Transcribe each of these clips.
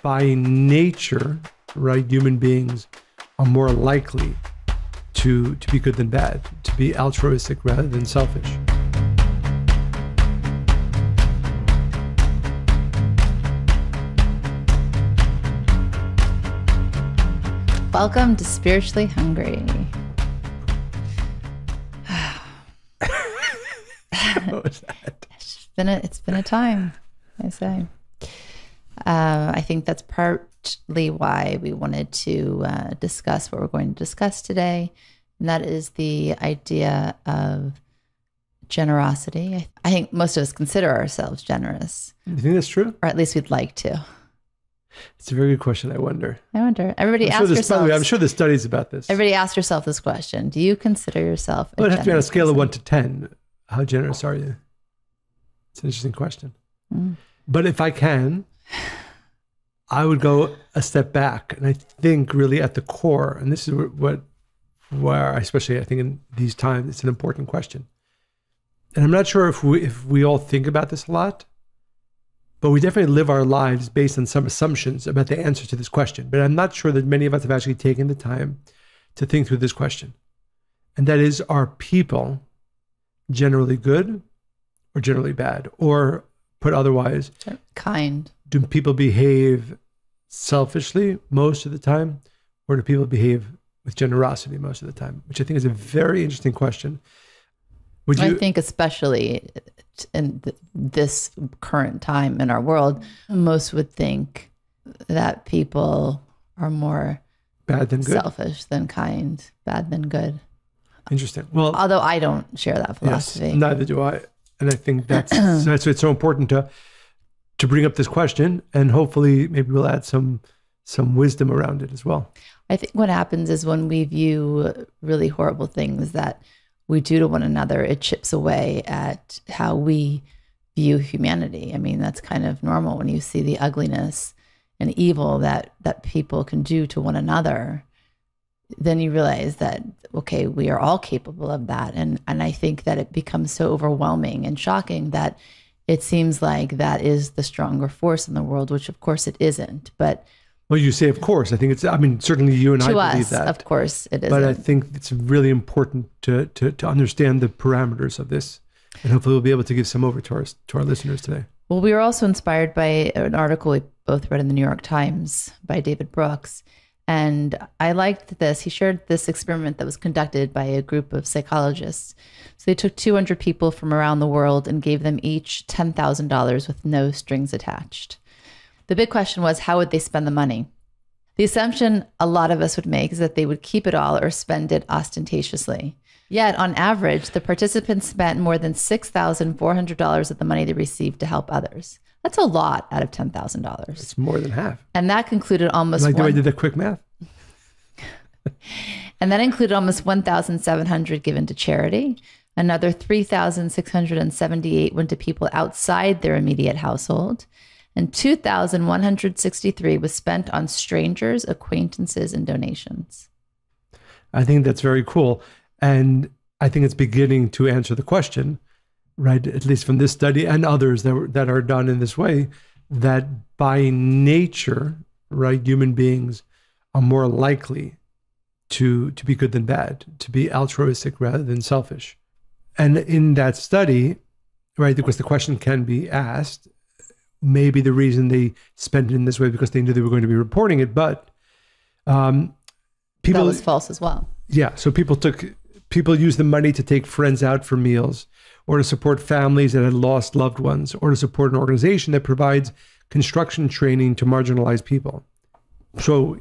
by nature, right, human beings are more likely to be good than bad, to be altruistic rather than selfish. Welcome to Spiritually Hungry. What was that? It's been a time, I say. I think that's partly why we wanted to discuss what we're going to discuss today, and that is the idea of generosity. I think most of us consider ourselves generous. Do you think that's true? Or at least we'd like to. It's a very good question. I wonder. Everybody ask yourself. By the way, I'm sure there's studies about this. Everybody ask yourself this question. Do you consider yourself Well, it'd have to be on a scale person? of 1 to 10. How generous are you? It's an interesting question. Mm. But if I can, I would go a step back. And I think really at the core, and this is where especially I think in these times, it's an important question. And I'm not sure if we all think about this a lot, but we definitely live our lives based on some assumptions about the answer to this question. But I'm not sure that many of us have actually taken the time to think through this question. And that is, are people generally good or generally bad? Or put otherwise, Kind. do people behave selfishly most of the time? Or do people behave with generosity most of the time? Which I think is a very interesting question. I think especially in this current time in our world, most would think that people are more bad than good? selfish than kind, bad than good. Interesting. Well, Although I don't share that philosophy. yes, neither do I. And I think that's why it's so important to bring up this question, and hopefully maybe we'll add some wisdom around it as well. I think what happens is when we view really horrible things that we do to one another, it chips away at how we view humanity. I mean, that's kind of normal when you see the ugliness and evil that people can do to one another. Then you realize that, okay, we are all capable of that. And I think that it becomes so overwhelming and shocking that it seems like that is the stronger force in the world, which of course it isn't. But well, you say, of course. I think certainly you and I believe that. Of course it is. But I think it's really important to understand the parameters of this. And hopefully we'll be able to give some over to our listeners today. Well, we were also inspired by an article we both read in the New York Times by David Brooks. And I liked this. He shared this experiment that was conducted by a group of psychologists. So they took 200 people from around the world and gave them each $10,000 with no strings attached. The big question was, how would they spend the money? The assumption a lot of us would make is that they would keep it all or spend it ostentatiously. Yet, on average, the participants spent more than $6,400 of the money they received to help others. That's a lot out of $10,000. It's more than half. And that concluded almost Like the way I did the quick math. And that included almost 1,700 given to charity. Another 3,678 went to people outside their immediate household. And 2,163 was spent on strangers, acquaintances, and donations. I think that's very cool. And I think it's beginning to answer the question, right? At least from this study and others that are done in this way, that by nature, right, human beings are more likely to be good than bad, to be altruistic rather than selfish. And in that study, right, because the question can be asked, maybe the reason they spent it in this way because they knew they were going to be reporting it, but people, that was false as well. Yeah, so people used the money to take friends out for meals, or to support families that had lost loved ones, or to support an organization that provides construction training to marginalized people. So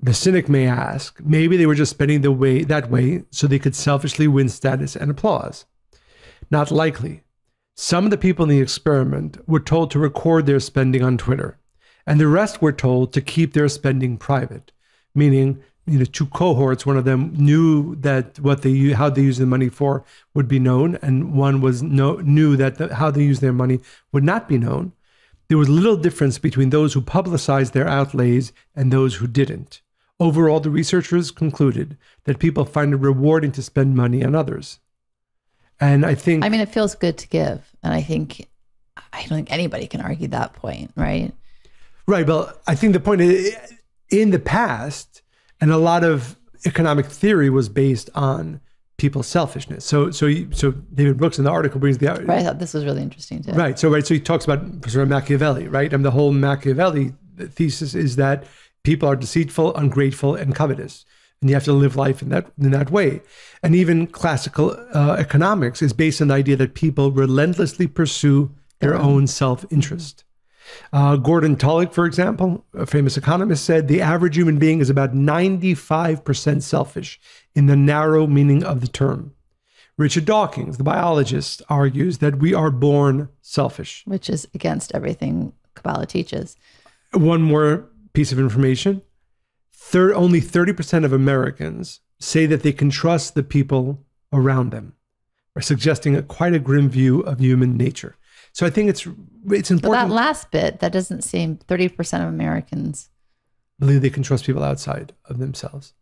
the cynic may ask, maybe they were just spending that way so they could selfishly win status and applause. Not likely. Some of the people in the experiment were told to record their spending on Twitter, and the rest were told to keep their spending private, meaning, two cohorts, one of them knew that how they use the money for would be known, and one knew that how they use their money would not be known. There was little difference between those who publicized their outlays and those who didn't. Overall, the researchers concluded that people find it rewarding to spend money on others. And I think... it feels good to give. And I don't think anybody can argue that point, right? Right. Well, I think the point is, in the past, and a lot of economic theory was based on people's selfishness. So David Brooks in the article brings the Right, I thought this was really interesting too. Right. So he talks about sort of Machiavelli, right? And the whole Machiavelli thesis is that people are deceitful, ungrateful, and covetous, and you have to live life in that way. And even classical economics is based on the idea that people relentlessly pursue their own self-interest. Gordon Tullock, for example, a famous economist, said the average human being is about 95% selfish in the narrow meaning of the term. Richard Dawkins, the biologist, argues that we are born selfish. Which is against everything Kabbalah teaches. One more piece of information. Only 30% of Americans say that they can trust the people around them, suggesting quite a grim view of human nature. So I think it's important. But that last bit, that doesn't seem 30% of Americans believe they can trust people outside of themselves.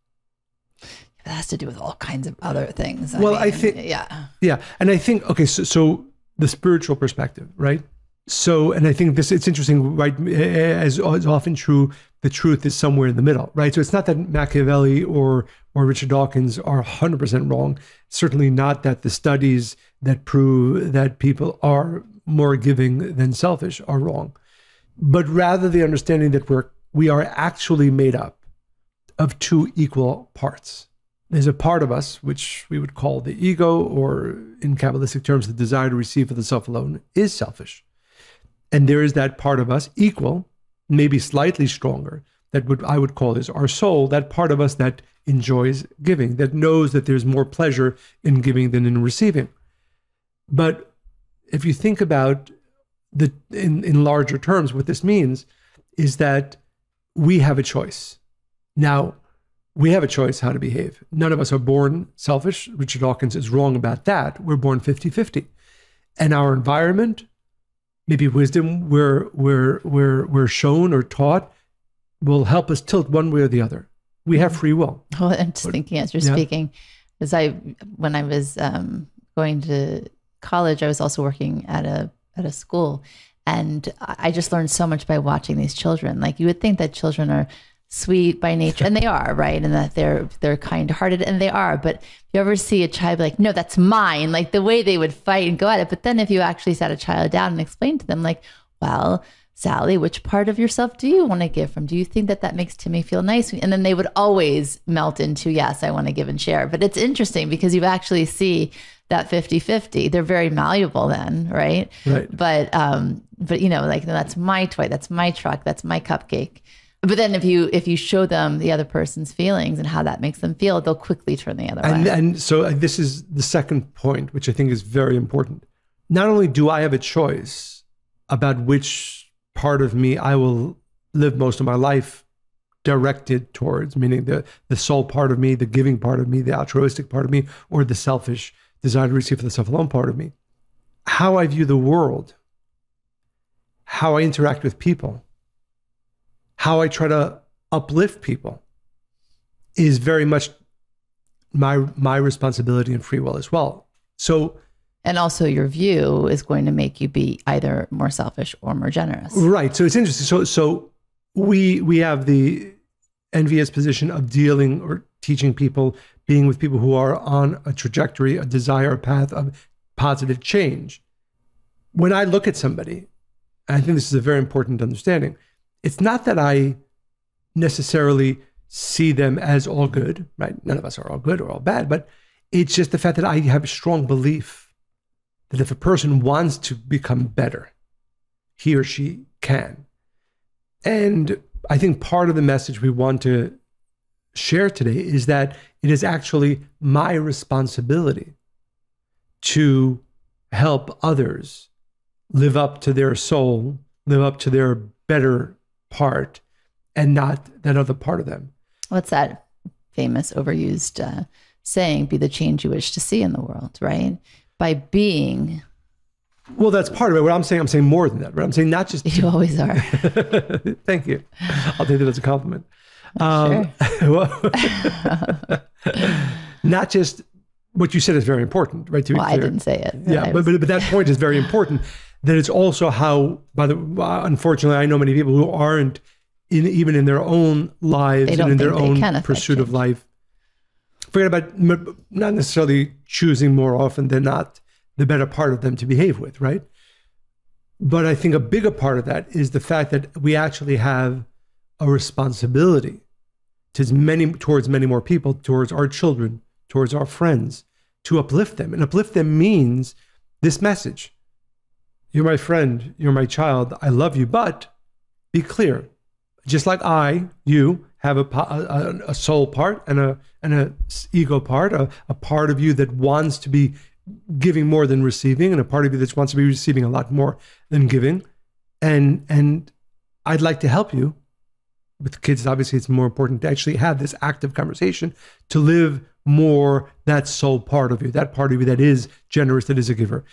It has to do with all kinds of other things. I think, yeah. And I think, okay, so the spiritual perspective, right? So, and I think it's interesting, right? As is often true, the truth is somewhere in the middle, right? So it's not that Machiavelli or Richard Dawkins are 100% wrong. Certainly not that the studies that prove that people are more giving than selfish are wrong, but rather the understanding that we are actually made up of two equal parts. There's a part of us, which we would call the ego, or in Kabbalistic terms, the desire to receive for the self alone, is selfish. And there is that part of us, equal, maybe slightly stronger, that I would call is our soul, that part of us that enjoys giving, that knows that there's more pleasure in giving than in receiving. But if you think about in larger terms, what this means is that we have a choice. Now, we have a choice how to behave. None of us are born selfish. Richard Dawkins is wrong about that. We're born 50-50. And our environment, maybe wisdom we're shown or taught, will help us tilt one way or the other. We have free will. Well, I'm just thinking as you're speaking, when I was going to college, I was also working at a school, and I just learned so much by watching these children. Like, you would think that children are sweet by nature, and they are, right? And that they're kind-hearted, and they are. But if you ever see a child be like, no, that's mine, like the way they would fight and go at it. But then if you actually sat a child down and explained to them, like, well, Sally, which part of yourself do you want to give from? Do you think that makes Timmy feel nice? And then they would always melt into, yes, I want to give and share. But it's interesting because you actually see that 50-50. They're very malleable then, right? Right. But like, no, that's my toy, that's my truck, that's my cupcake. But then if you show them the other person's feelings and how that makes them feel, they'll quickly turn the other way. And so this is the second point, which I think is very important. Not only do I have a choice about which part of me I will live most of my life directed towards, meaning the soul part of me, the giving part of me, the altruistic part of me, or the selfish desire to receive for the self-alone part of me. How I view the world, how I interact with people, how I try to uplift people is very much my responsibility and free will as well. So, and also your view is going to make you be either more selfish or more generous. Right. So it's interesting. So we have the envious position of dealing or teaching people, being with people who are on a trajectory, a desire, a path of positive change. When I look at somebody, and I think this is a very important understanding, it's not that I necessarily see them as all good, right? None of us are all good or all bad, but it's just the fact that I have a strong belief that if a person wants to become better, he or she can. And I think part of the message we want to share today is that it is actually my responsibility to help others live up to their soul, live up to their better part, and not that other part of them. What's that famous overused saying, be the change you wish to see in the world, right? By being. Well, that's part of it. What I'm saying more than that, right? I'm saying not just. You always are. Thank you. I'll take that as a compliment. Sure. Not just what you said is very important, right? Well, I didn't say it. Yeah, but that point is very important. that it's also how, unfortunately, I know many people who aren't even in their own lives and in their own pursuit of life. Forget about not necessarily choosing more often than not the better part of them to behave with, right? But I think a bigger part of that is the fact that we actually have a responsibility towards many more people, towards our children, towards our friends, to uplift them. And uplift them means this message: you're my friend, you're my child, I love you, but be clear. Just like you have a soul part and a ego part, a part of you that wants to be giving more than receiving, and a part of you that wants to be receiving a lot more than giving. And I'd like to help you. With kids, obviously, it's more important to actually have this active conversation, to live more that soul part of you, that part of you that is generous, that is a giver.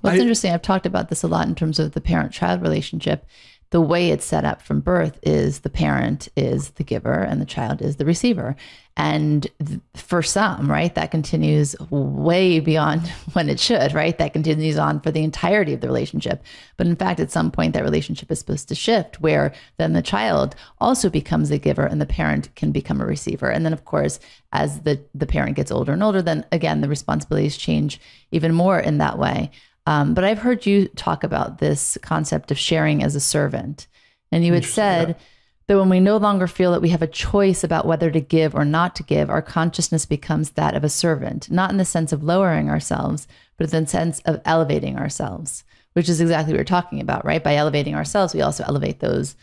Well, it's interesting. I've talked about this a lot in terms of the parent-child relationship. The way it's set up from birth is the parent is the giver and the child is the receiver. And for some, right, that continues way beyond when it should, right? That continues on for the entirety of the relationship. But in fact, at some point, that relationship is supposed to shift, where then the child also becomes a giver and the parent can become a receiver. And then, of course, as the parent gets older and older, then again, the responsibilities change even more in that way. But I've heard you talk about this concept of sharing as a servant. And you had said that when we no longer feel that we have a choice about whether to give or not to give, our consciousness becomes that of a servant, not in the sense of lowering ourselves, but in the sense of elevating ourselves, which is exactly what you're talking about, right? By elevating ourselves, we also elevate those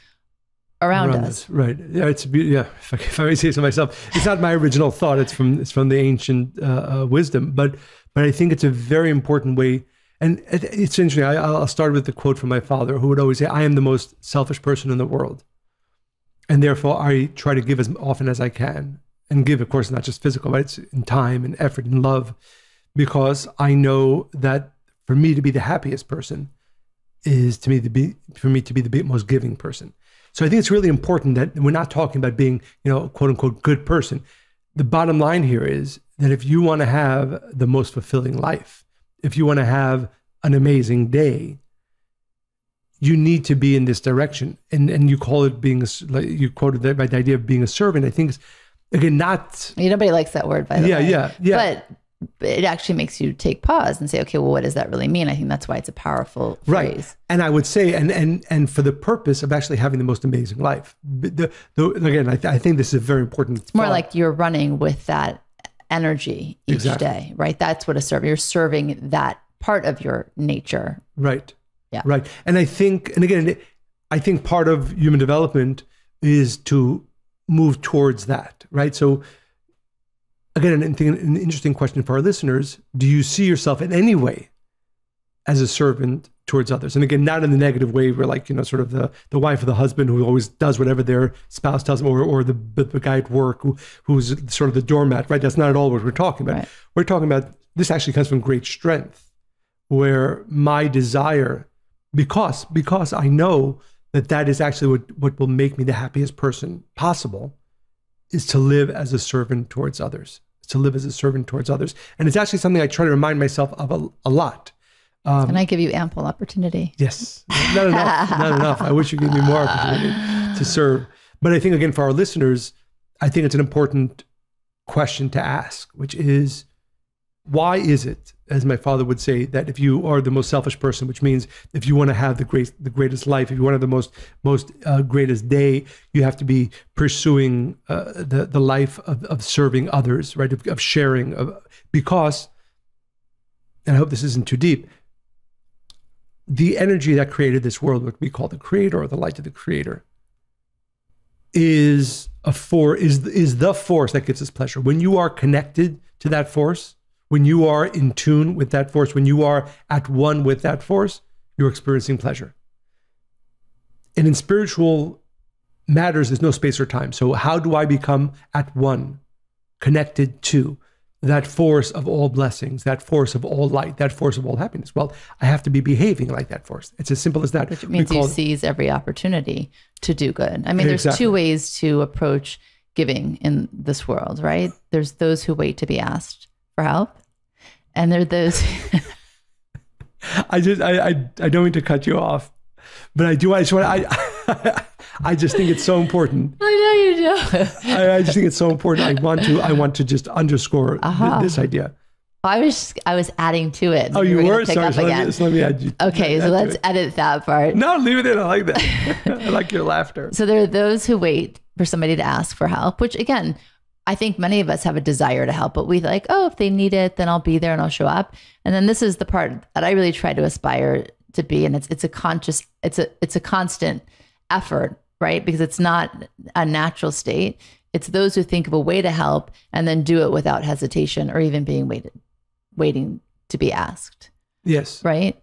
around us. Right. Yeah. If I may say so myself, it's not my original thought. It's from the ancient wisdom, but I think it's a very important way. And it's interesting. I'll start with the quote from my father, who would always say, "I am the most selfish person in the world. And therefore, I try to give as often as I can." And give, of course, not just physical, but it's in time and effort and love. Because I know that for me to be the happiest person is for me to be the most giving person. So I think it's really important that we're not talking about being, quote unquote, good person. The bottom line here is that if you want to have the most fulfilling life, if you want to have an amazing day, you need to be in this direction. And you call it you quoted that by the idea of being a servant. I think it's, again, not... Nobody likes that word, by the way. Yeah. But it actually makes you take pause and say, okay, well, what does that really mean? I think that's why it's a powerful phrase. Right. And I would say, and for the purpose of actually having the most amazing life. Again, I think this is a very important... It's more like you're running with that energy each day, right? That's what you're serving that part of your nature. Right. Yeah. Right. And I think part of human development is to move towards that, right? So again, an interesting question for our listeners: do you see yourself in any way as a servant towards others? And again, not in the negative way, where sort of the wife or the husband who always does whatever their spouse tells them, or the guy at work who's sort of the doormat, right? That's not at all what we're talking about. Right. We're talking about, this actually comes from great strength, where my desire, because I know that is actually what will make me the happiest person possible, is to live as a servant towards others. And it's actually something I try to remind myself of a lot. And I give you ample opportunity. Yes. Not enough. I wish you gave me more opportunity to serve. But I think, again, for our listeners, I think it's an important question to ask, which is, why is it, as my father would say, that if you are the most selfish person, which means if you want to have the greatest life, if you want to have the most greatest day, you have to be pursuing the life of serving others, right? Of sharing, because, and I hope this isn't too deep, the energy that created this world, what we call the creator or the light of the creator, is the force that gives us pleasure. When you are connected to that force, when you are in tune with that force, when you are at one with that force, you're experiencing pleasure. And in spiritual matters, there's no space or time. So how do I become at one, connected to that force of all blessings, that force of all light, that force of all happiness? Well, I have to be behaving like that force. It's as simple as that. Which means you seize every opportunity to do good. I mean, there's two ways to approach giving in this world, right? There's those who wait to be asked for help, and there are those I don't mean to cut you off, but I do. I just think it's so important. I know you do. I just think it's so important. I want to just underscore this idea. I was adding to it. Oh, you were? Sorry. So let me add you. Okay, so let's edit that part. No, leave it in. I like that. I like your laughter. So there are those who wait for somebody to ask for help, which again, I think many of us have a desire to help, but we like, oh, if they need it, then I'll be there and I'll show up. And then this is the part that I really try to aspire to be. And it's a constant effort, right? Because it's not a natural state. It's those who think of a way to help and then do it without hesitation or even being waiting to be asked. Yes. Right?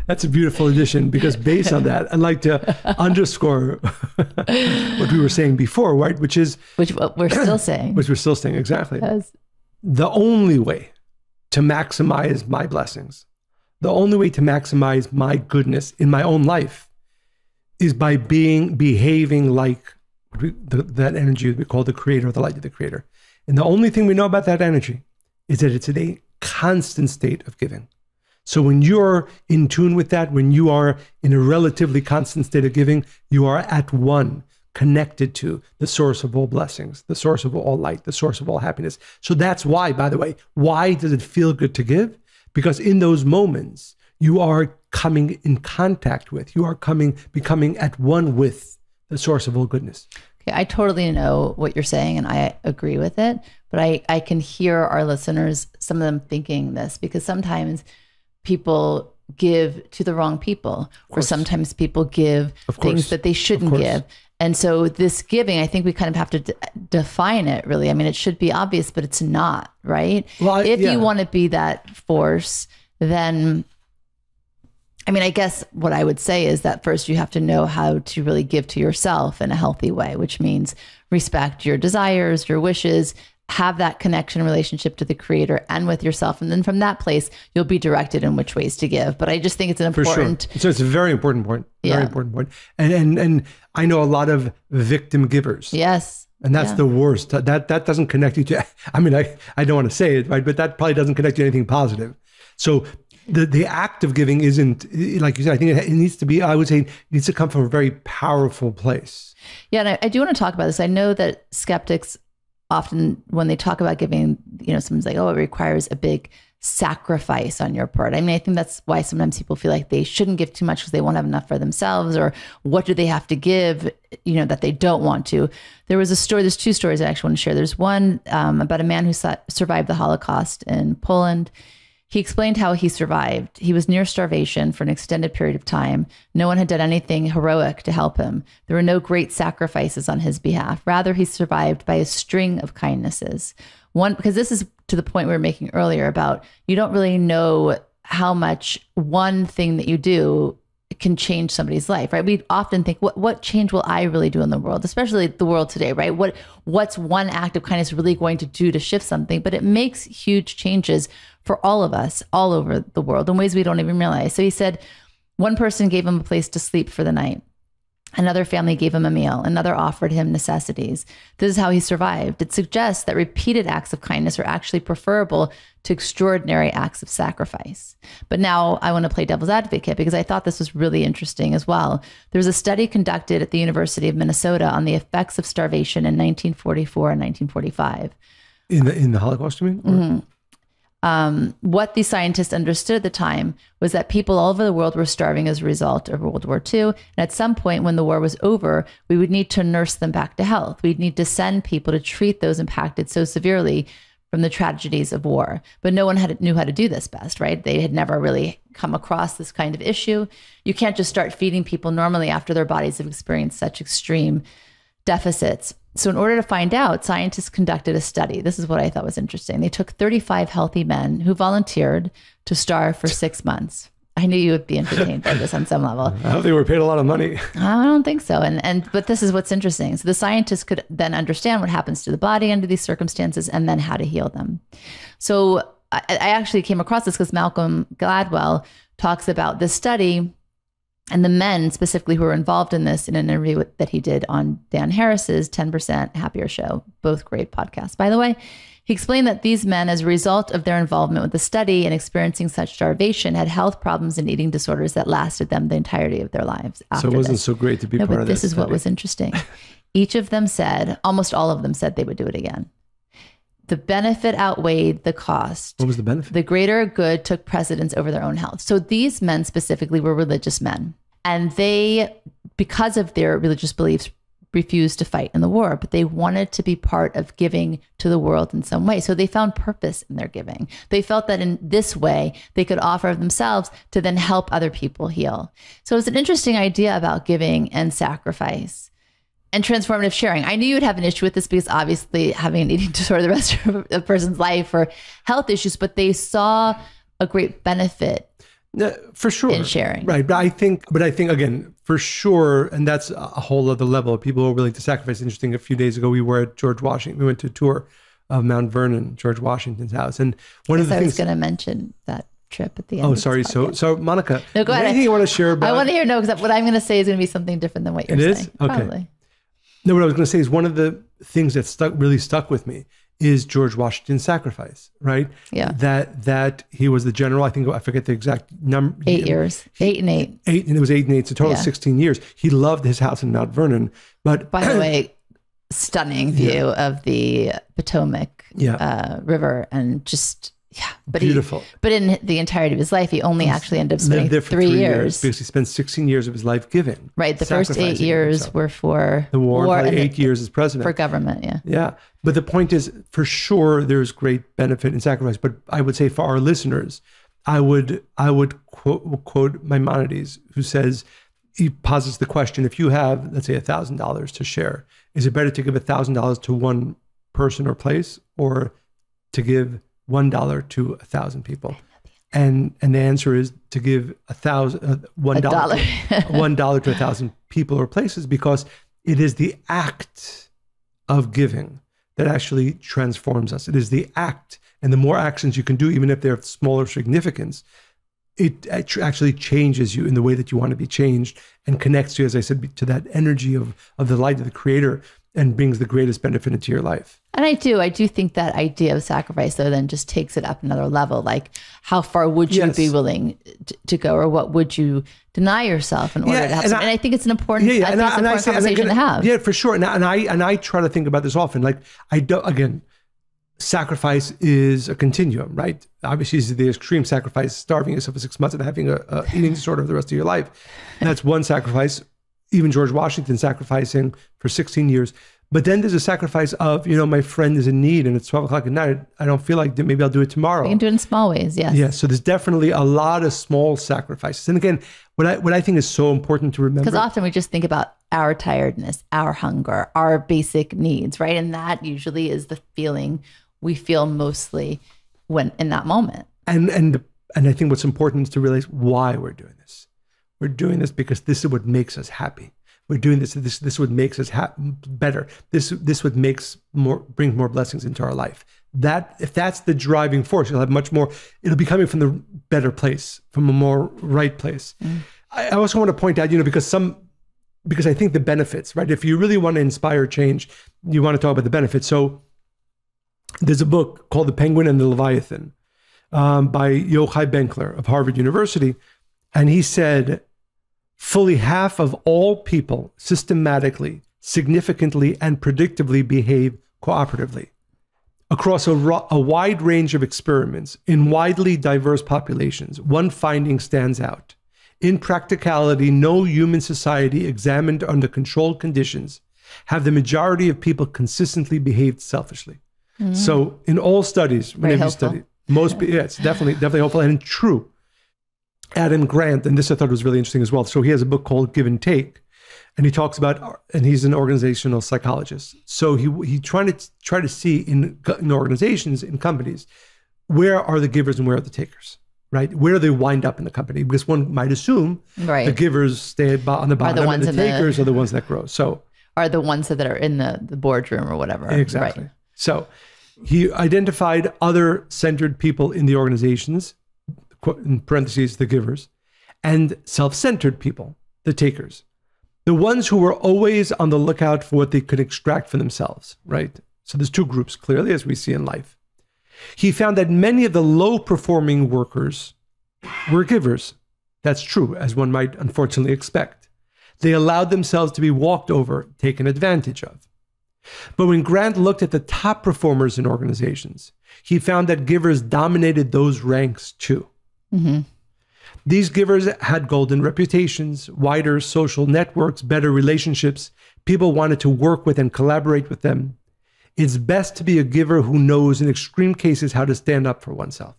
That's a beautiful addition, because based on that, I'd like to underscore what we were saying before, right? Which we're still saying. Which we're still saying, exactly. Yes. The only way to maximize my blessings, the only way to maximize my goodness in my own life is by behaving like that energy we call the creator, the light of the creator. And the only thing we know about that energy is that it's in a constant state of giving. So when you're in tune with that, when you are in a relatively constant state of giving, you are at one, connected to the source of all blessings, the source of all light, the source of all happiness. So that's why, by the way, why does it feel good to give? Because in those moments, you are coming in contact with, you are becoming at one with the source of all goodness. Okay, I totally know what you're saying and I agree with it, but I can hear our listeners, some of them thinking this, because sometimes people give to the wrong people, or sometimes people give things that they shouldn't give. And so this giving, I think we kind of have to define it really. I mean, it should be obvious, but it's not, right? Well, if you want to be that force, then, I mean, I guess what I would say is that first you have to know how to really give to yourself in a healthy way, which means respect your desires, your wishes, have that connection relationship to the creator and with yourself. And then from that place, you'll be directed in which ways to give. But I just think it's an important. For sure. So it's a very important point. Very important point. And I know a lot of victim givers. Yes. And that's the worst. That doesn't connect you to, I mean, I don't want to say it, right? But that probably doesn't connect you to anything positive. So the act of giving isn't, like you said, I think it needs to be, I would say, it needs to come from a very powerful place. Yeah. And I do want to talk about this. I know that skeptics often, when they talk about giving, someone's like, oh, it requires a big sacrifice on your part. I mean, I think that's why sometimes people feel like they shouldn't give too much because they won't have enough for themselves, or what do they have to give, that they don't want to. There was a story, there's two stories I actually want to share. There's one about a man who survived the Holocaust in Poland. He explained how he survived. He was near starvation for an extended period of time. No one had done anything heroic to help him. There were no great sacrifices on his behalf. Rather, he survived by a string of kindnesses. One, because this is to the point we were making earlier about you don't really know how much one thing that you do can change somebody's life, right? We often think, what change will I really do in the world, especially the world today, right? What's one act of kindness really going to do to shift something? But it makes huge changes for all of us, all over the world, in ways we don't even realize. So he said, one person gave him a place to sleep for the night. Another family gave him a meal. Another offered him necessities. This is how he survived. It suggests that repeated acts of kindness are actually preferable to extraordinary acts of sacrifice. But now I want to play devil's advocate, because I thought this was really interesting as well. There was a study conducted at the University of Minnesota on the effects of starvation in 1944 and 1945. In the Holocaust, you mean? Mm-hmm. What the scientists understood at the time was that people all over the world were starving as a result of World War II. And at some point when the war was over, we would need to nurse them back to health. We'd need to send people to treat those impacted so severely from the tragedies of war. But no one knew how to do this best, right? They had never really come across this kind of issue. You can't just start feeding people normally after their bodies have experienced such extreme deficits. So in order to find out, scientists conducted a study. This is what I thought was interesting. They took 35 healthy men who volunteered to starve for 6 months. I knew you would be entertained by this on some level. I hope they were paid a lot of money. I don't think so. But this is what's interesting. So the scientists could then understand what happens to the body under these circumstances and then how to heal them. So I actually came across this because Malcolm Gladwell talks about this study and the men specifically who were involved in this in an interview that he did on Dan Harris's 10% Happier show, both great podcasts, by the way. He explained that these men, as a result of their involvement with the study and experiencing such starvation, had health problems and eating disorders that lasted them the entirety of their lives. So it wasn't so great to be part of this. This is what was interesting. Each of them said, almost all of them said they would do it again. The benefit outweighed the cost. What was the benefit? The greater good took precedence over their own health. So these men specifically were religious men. And they, because of their religious beliefs, refused to fight in the war, but they wanted to be part of giving to the world in some way. So they found purpose in their giving. They felt that in this way, they could offer of themselves to then help other people heal. So it's an interesting idea about giving and sacrifice and transformative sharing. I knew you would have an issue with this because obviously having an eating disorder the rest of a person's life or health issues, but they saw a great benefit for sure in sharing. Right. But I think again, for sure, and that's a whole other level. People who are willing to sacrifice. Interesting. A few days ago, we were at George Washington. We went to a tour of Mount Vernon, George Washington's house. And one of the things I was going to mention that trip at the end. Oh, sorry. So Monica, no, go ahead. Anything you want to share about? I want to hear, no, because what I'm going to say is going to be something different than what you're saying. It is? Okay. Probably. No, what I was going to say is one of the things that really stuck with me is George Washington's sacrifice, right? Yeah. That he was the general. I forget the exact number. 8 years. 8 and 8. 8, and it was 8 and 8. So total of 16 years. He loved his house in Mount Vernon. But by the way, stunning view of the Potomac River, and just but beautiful. But in the entirety of his life, he only actually ended up spending there for 3 years because he spent 16 years of his life giving. Right. The first 8 years were for the war and 8 years as president for government. Yeah. Yeah. But the point is, for sure, there's great benefit in sacrifice. But I would say for our listeners, I would quote Maimonides, who says, he posits the question: if you have, let's say, $1,000 to share, is it better to give $1,000 to one person or place, or to give $1 to 1,000 people? And the answer is to give $1 to 1,000 people or places, because it is the act of giving that actually transforms us. It is the act, and the more actions you can do, even if they're of smaller significance, it actually changes you in the way that you want to be changed, and connects you, as I said, to that energy of the light of the Creator, and brings the greatest benefit into your life. And I do think that idea of sacrifice, though, then just takes it up another level. Like, how far would you be willing to go, or what would you deny yourself in order to help? And I think it's an important, conversation to have. Yeah, for sure. And I try to think about this often. Like, sacrifice is a continuum, right? Obviously, it's the extreme sacrifice, starving yourself for 6 months and having a eating disorder for the rest of your life. And that's one sacrifice. Even George Washington sacrificing for 16 years. But then there's a sacrifice of, my friend is in need and it's 12 o'clock at night. I don't feel like maybe I'll do it tomorrow. You can do it in small ways, yes. Yeah, so there's definitely a lot of small sacrifices. And again, what I think is so important to remember. Because often we just think about our tiredness, our hunger, our basic needs, right? And that usually is the feeling we feel mostly when in that moment. And I think what's important is to realize why we're doing this. We're doing this because this is what makes us happy. We're doing this. This is what makes us better. This what brings more blessings into our life. That if that's the driving force, you'll have much more. It'll be coming from the better place, from a more right place. Mm. I also want to point out, because I think the benefits, right? If you really want to inspire change, you want to talk about the benefits. So there's a book called The Penguin and the Leviathan by Yochai Benkler of Harvard University. And he said, fully half of all people systematically, significantly, and predictably behave cooperatively. Across a wide range of experiments in widely diverse populations, one finding stands out. In practicality, no human society examined under controlled conditions have the majority of people consistently behaved selfishly. Mm-hmm. So in all studies, whenever you study, it's definitely hopeful and true. Adam Grant, and this I thought was really interesting as well. So he has a book called Give and Take, and he talks about, and he's an organizational psychologist. So he try to see in organizations, in companies, where are the givers and where are the takers, right? Where do they wind up in the company? Because one might assume the givers stay on the bottom, and the takers are the ones that grow. So are the ones that are in the boardroom or whatever. Exactly. Right. So he identified other centered people in the organizations, in parentheses, the givers, and self-centered people, the takers. The ones who were always on the lookout for what they could extract for themselves, right? So there's two groups, clearly, as we see in life. He found that many of the low-performing workers were givers. That's true, as one might unfortunately expect. They allowed themselves to be walked over, taken advantage of. But when Grant looked at the top performers in organizations, he found that givers dominated those ranks too. Mm-hmm. These givers had golden reputations, wider social networks, better relationships. People wanted to work with and collaborate with them. It's best to be a giver who knows in extreme cases how to stand up for oneself.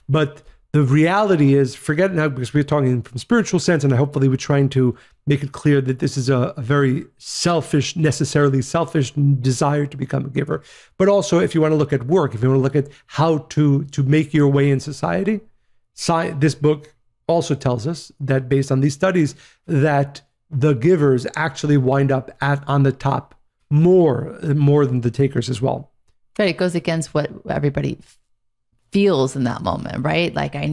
But the reality is, forget now, because we're talking from spiritual sense, and hopefully we're trying to make it clear that this is a very selfish, necessarily selfish desire to become a giver. But also, if you want to look at work, if you want to look at how to make your way in society, this book also tells us that based on these studies, that the givers actually wind up on the top more than the takers as well. Right. It goes against what everybody feels in that moment, right? Like I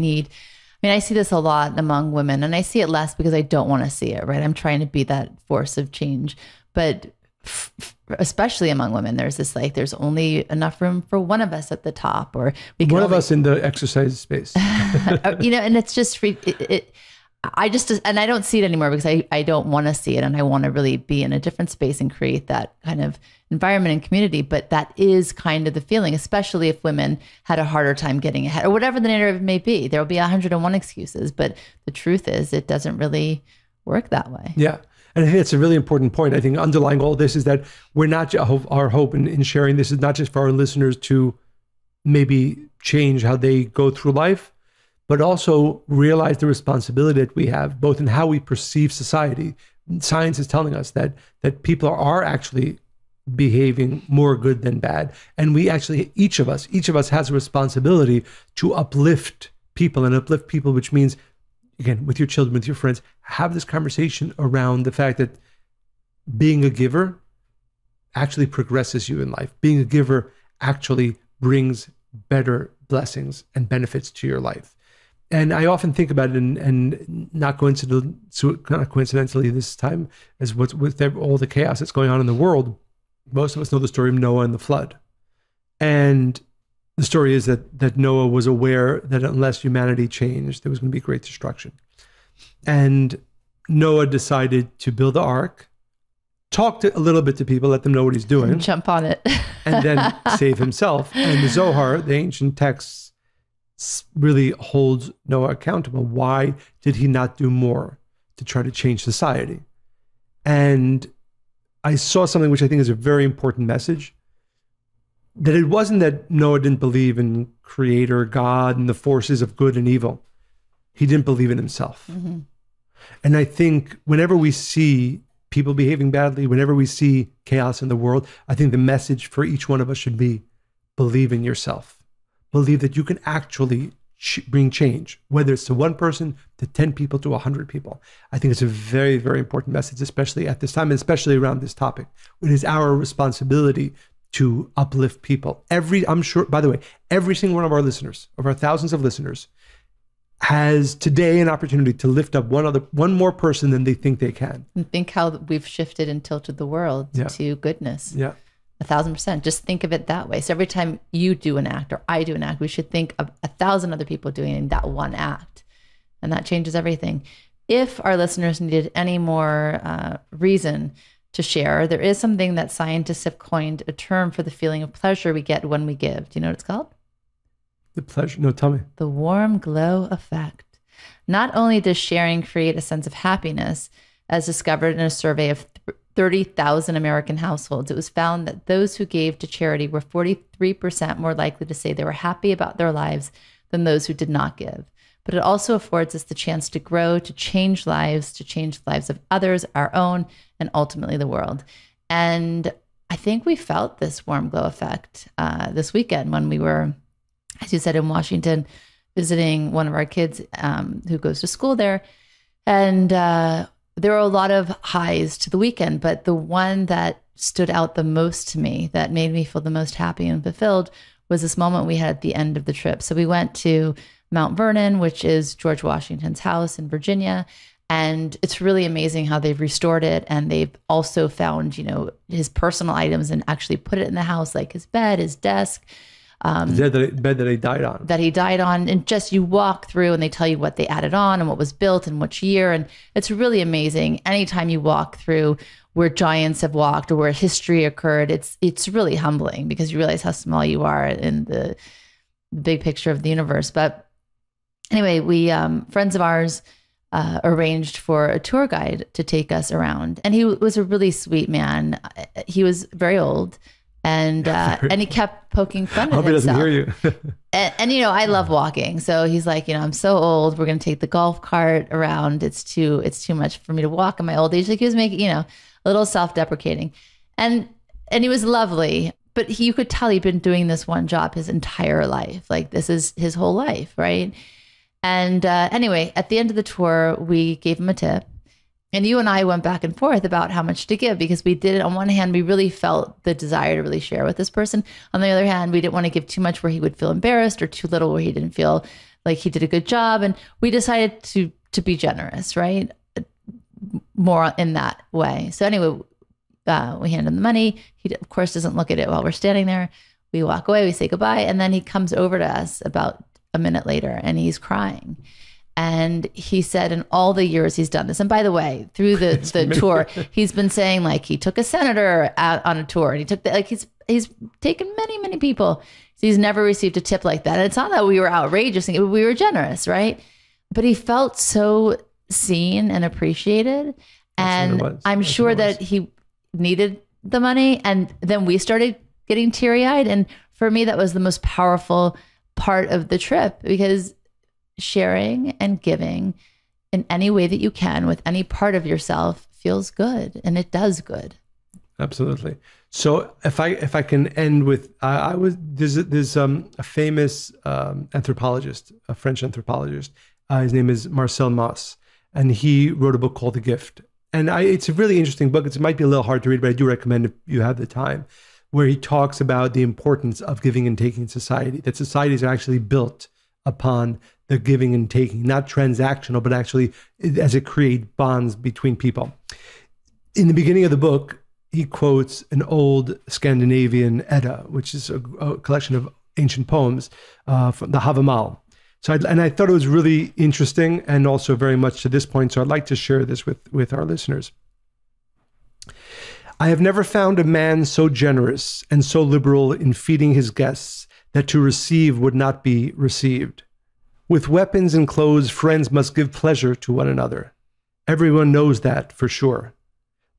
see this a lot among women, and I see it less because I don't want to see it, right? I'm trying to be that force of change. But especially among women, there's this like, there's only enough room for one of us at the top, or one of us in the exercise space. And it's just, and I don't see it anymore because I don't want to see it, and I want to really be in a different space and create that kind of environment and community. But that is kind of the feeling, especially if women had a harder time getting ahead or whatever the narrative may be. There'll be 101 excuses, but the truth is it doesn't really work that way. Yeah. And I think it's a really important point. I think underlying all this is that we're not, our hope in sharing this is not just for our listeners to maybe change how they go through life, but also realize the responsibility that we have, both in how we perceive society. Science is telling us that people are actually behaving more good than bad. And we actually, each of us has a responsibility to uplift people, which means, again, with your children, with your friends, have this conversation around the fact that being a giver actually progresses you in life. Being a giver actually brings better blessings and benefits to your life. And I often think about it, and not coincidentally this time, as with all the chaos that's going on in the world, most of us know the story of Noah and the flood. And the story is that Noah was aware that unless humanity changed, there was going to be great destruction. And Noah decided to build the ark, talk a little bit to people, let them know what he's doing. Jump on it. And then save himself. And the Zohar, the ancient texts, really holds Noah accountable. Why did he not do more to try to change society? And I saw something which I think is a very important message, that it wasn't that Noah didn't believe in Creator, God, and the forces of good and evil. He didn't believe in himself. Mm-hmm. And I think whenever we see people behaving badly, whenever we see chaos in the world, I think the message for each one of us should be, believe in yourself. Believe that you can actually bring change, whether it's to one person, to 10 people, to 100 people. I think it's a very, very important message, especially at this time, and especially around this topic. It is our responsibility to uplift people. I'm sure, by the way, every single one of our listeners, of our thousands of listeners, has today an opportunity to lift up one more person than they think they can. And think how we've shifted and tilted the world to goodness. Yeah. 1,000%. Just think of it that way. So every time you do an act or I do an act, we should think of 1,000 other people doing that one act. And that changes everything. If our listeners needed any more reason to share, there is something that scientists have coined a term for the feeling of pleasure we get when we give. Do you know what it's called? The pleasure? No, tell me. The warm glow effect. Not only does sharing create a sense of happiness, as discovered in a survey of 30,000 American households, it was found that those who gave to charity were 43% more likely to say they were happy about their lives than those who did not give. But it also affords us the chance to grow, to change lives of others, our own, and ultimately the world. And I think we felt this warm glow effect this weekend when we were, as you said, in Washington, visiting one of our kids who goes to school there. And there were a lot of highs to the weekend, but the one that stood out the most to me, that made me feel the most happy and fulfilled, was this moment we had at the end of the trip. So we went to Mount Vernon, which is George Washington's house in Virginia. And it's really amazing how they've restored it. And they've also found, his personal items and actually put it in the house, like his bed, his desk. The bed that he died on. That he died on. And just you walk through and they tell you what they added on and what was built and which year. And it's really amazing. Anytime you walk through where giants have walked or where history occurred, it's really humbling because you realize how small you are in the big picture of the universe. But anyway, we friends of ours arranged for a tour guide to take us around. And he was a really sweet man. He was very old. And he kept poking fun at himself. I hope he doesn't hear you. and I love walking. So he's like, I'm so old. We're going to take the golf cart around. It's too much for me to walk in my old age. Like he was making, a little self-deprecating. And he was lovely. But you could tell he'd been doing this one job his entire life. Like this is his whole life, right? And anyway, at the end of the tour, we gave him a tip. And you and I went back and forth about how much to give because we did it. On one hand, we really felt the desire to really share with this person. On the other hand, we didn't want to give too much where he would feel embarrassed or too little where he didn't feel like he did a good job. And we decided to be generous, right? More in that way. So anyway, we hand him the money. He, of course, doesn't look at it while we're standing there. We walk away, we say goodbye. And then he comes over to us about a minute later and he's crying. And he said in all the years he's done this, and by the way, through the tour, he's been saying like he took a senator out on a tour and he took he's taken many, many people. So he's never received a tip like that. And it's not that we were outrageous, we were generous, right? But he felt so seen and appreciated. And I'm sure that he needed the money. And then we started getting teary-eyed. And for me, that was the most powerful part of the trip because sharing and giving in any way that you can with any part of yourself feels good, and it does good. Absolutely. So if I can end with, there's a famous anthropologist, a French anthropologist. His name is Marcel Mauss, and he wrote a book called The Gift. And it's a really interesting book. It might be a little hard to read, but I do recommend if you have the time, where he talks about the importance of giving and taking in society, that societies are actually built upon the giving and taking, not transactional, but actually as it creates bonds between people. In the beginning of the book, he quotes an old Scandinavian Edda, which is a collection of ancient poems from the Havamal. So I thought it was really interesting and also very much to this point. So I'd like to share this with our listeners. I have never found a man so generous and so liberal in feeding his guests that to receive would not be received. With weapons and clothes, friends must give pleasure to one another. Everyone knows that for sure.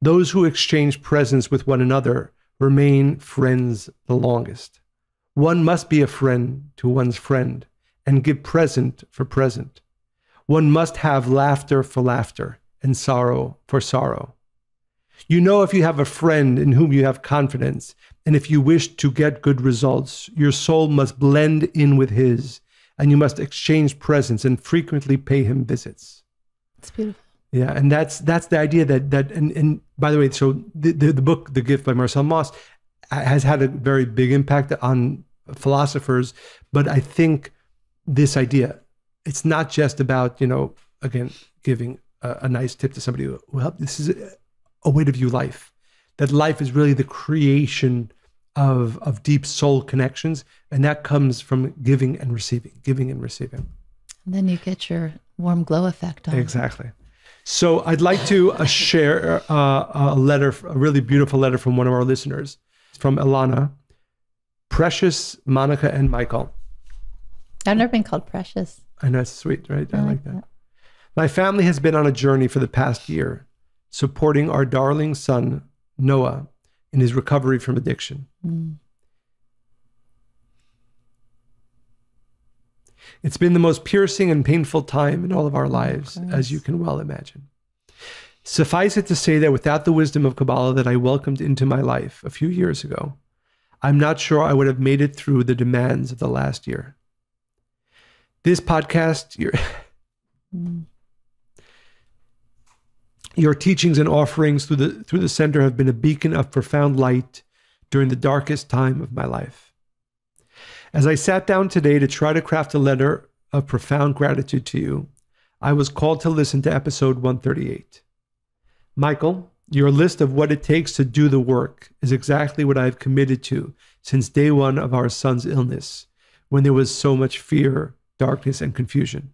Those who exchange presents with one another remain friends the longest. One must be a friend to one's friend and give present for present. One must have laughter for laughter and sorrow for sorrow. You know if you have a friend in whom you have confidence, and if you wish to get good results, your soul must blend in with his, and you must exchange presents and frequently pay him visits. It's beautiful. Yeah, and that's the idea that and by the way, so the book The Gift by Marcel Mauss has had a very big impact on philosophers, but I think this idea, it's not just about, again, giving a nice tip to somebody who helped. This is a way to view life, that life is really the creation of deep soul connections, and that comes from giving and receiving. And then you get your warm glow effect on. Exactly. So I'd like to share a really beautiful letter from one of our listeners, from Ilana. Precious Monica and Michael. I've never been called Precious. I know, it's sweet, right? I like that. My family has been on a journey for the past year, supporting our darling son, Noah, in his recovery from addiction. Mm. It's been the most piercing and painful time in all of our lives, as you can well imagine. Suffice it to say that without the wisdom of Kabbalah that I welcomed into my life a few years ago, I'm not sure I would have made it through the demands of the last year. This podcast, your teachings and offerings through the center have been a beacon of profound light during the darkest time of my life. As I sat down today to try to craft a letter of profound gratitude to you, I was called to listen to episode 138. Michael, your list of what it takes to do the work is exactly what I've committed to since day one of our son's illness, when there was so much fear, darkness, and confusion.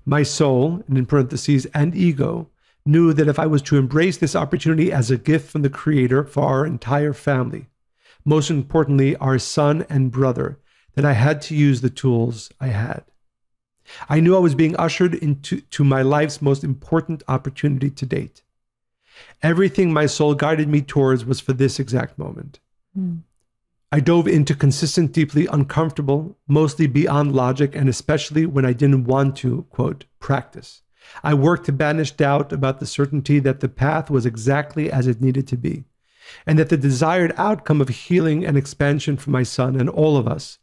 My soul, and in parentheses, and ego, knew that if I was to embrace this opportunity as a gift from the Creator for our entire family, most importantly, our son and brother, that I had to use the tools I had. I knew I was being ushered into my life's most important opportunity to date. Everything my soul guided me towards was for this exact moment. I dove into consistent, deeply uncomfortable, mostly beyond logic, and especially when I didn't want to, quote, practice. I worked to banish doubt about the certainty that the path was exactly as it needed to be, and that the desired outcome of healing and expansion for my son and all of us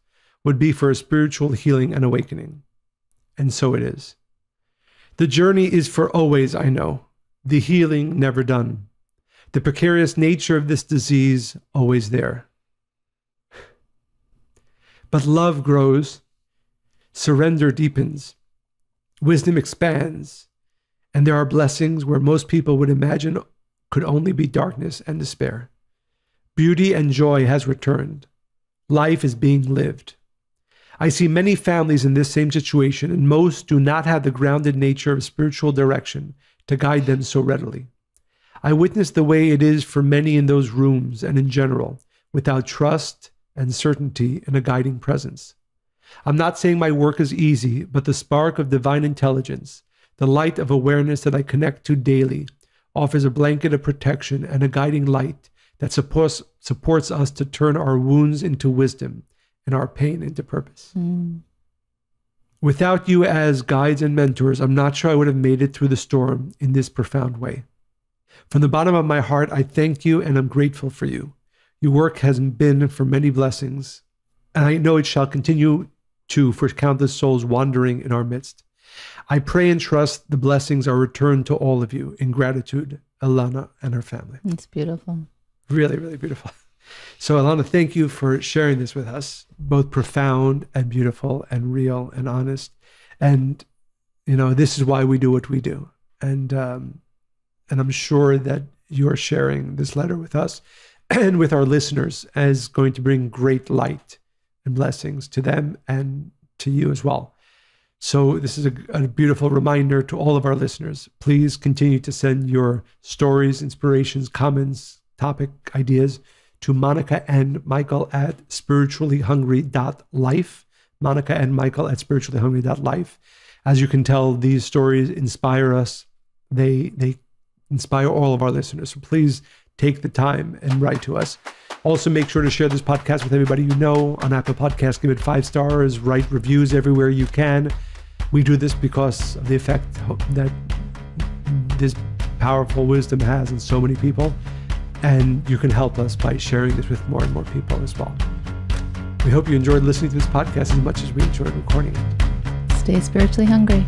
would be for a spiritual healing and awakening. And so it is. The journey is for always, I know. The healing never done. The precarious nature of this disease always there. But love grows, surrender deepens, wisdom expands, and there are blessings where most people would imagine could only be darkness and despair. Beauty and joy has returned. Life is being lived. I see many families in this same situation, and most do not have the grounded nature of spiritual direction to guide them so readily. I witness the way it is for many in those rooms and in general, without trust and certainty in a guiding presence. I'm not saying my work is easy, but the spark of divine intelligence, the light of awareness that I connect to daily, offers a blanket of protection and a guiding light that supports us to turn our wounds into wisdom and our pain into purpose. Without you as guides and mentors, I'm not sure I would have made it through the storm in this profound way. From the bottom of my heart, I thank you and I'm grateful for you. Your work has been for many blessings, and I know it shall continue to for countless souls wandering in our midst. I pray and trust the blessings are returned to all of you in gratitude, Alana and her family. It's beautiful. Really, really beautiful. So Alana, thank you for sharing this with us, both profound and beautiful and real and honest. And, you know, this is why we do what we do. And I'm sure that you're sharing this letter with us and with our listeners as going to bring great light and blessings to them and to you as well. So this is a beautiful reminder to all of our listeners. Please continue to send your stories, inspirations, comments, topic ideas to Monica and Michael at spirituallyhungry.life. Monica and Michael at spirituallyhungry.life. As you can tell, these stories inspire us. They inspire all of our listeners. So please take the time and write to us. Also, make sure to share this podcast with everybody you know. On Apple Podcasts, give it 5 stars, write reviews everywhere you can. We do this because of the effect that this powerful wisdom has in so many people. And you can help us by sharing this with more and more people as well. We hope you enjoyed listening to this podcast as much as we enjoyed recording it. Stay spiritually hungry.